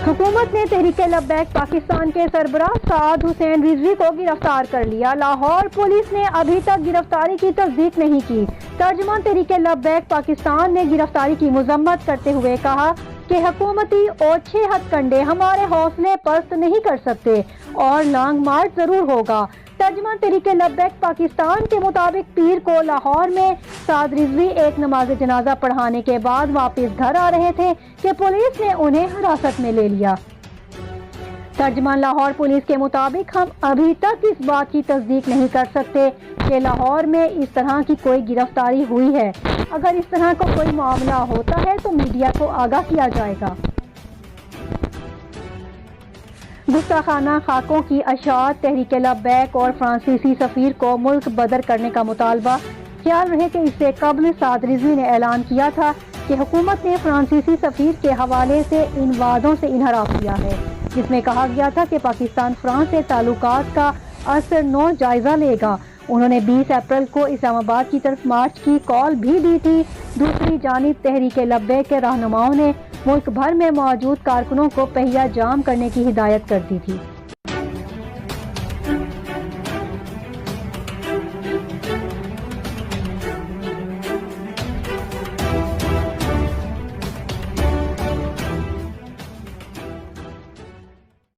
حکومت نے تحریک لبیک پاکستان کے سربراہ سعد حسین رضوی کو گرفتار کر لیا۔ لاہور پولیس نے ابھی تک گرفتاری کی تصدیق نہیں کی۔ ترجمان تحریک لبیک پاکستان نے گرفتاری کی مذمت کرتے ہوئے کہا کہ حکومتی اوچھے ہتھ کنڈے ہمارے حوصلے پست نہیں کر سکتے اور لانگ مارچ ضرور ہوگا۔ ترجمان تحریک لبیک پاکستان کے مطابق پیر کو لاہور میں سعد رضوی ایک نماز جنازہ پڑھانے کے بعد واپس گھر آ رہے تھے کہ پولیس نے انہیں حراست میں لے لیا۔ ترجمان لاہور پولیس کے مطابق ہم ابھی تک اس بات کی تصدیق نہیں کر سکتے کہ لاہور میں اس طرح کی کوئی گرفتاری ہوئی ہے۔ اگر اس طرح کا کوئی معاملہ ہوتا ہے تو میڈیا کو آگاہ کیا جائے گا۔ گستاخانہ خاکوں کی اشاعت، تحریک لبیک اور فرانسیسی سفیر کو ملک بدر کرنے کا مطالبہ۔ خیال رہے کہ اس سے قبل سعد رضوی نے اعلان کیا تھا کہ حکومت نے فرانسیسی سفیر کے حوالے سے ان وعدوں سے انحراف کیا ہے، جس میں کہا گیا تھا کہ پاکستان فرانس سے تعلقات کا اثر نو جائزہ لے گا۔ انہوں نے 20 اپریل کو اسلام آباد کی طرف مارچ کی کال بھی دی تھی۔ دوسری جانب تحریک لبیک کے رہنماؤں نے ملک بھر میں موجود کارکنوں کو پہیہ جام کرنے کی ہدایت کر دی تھی۔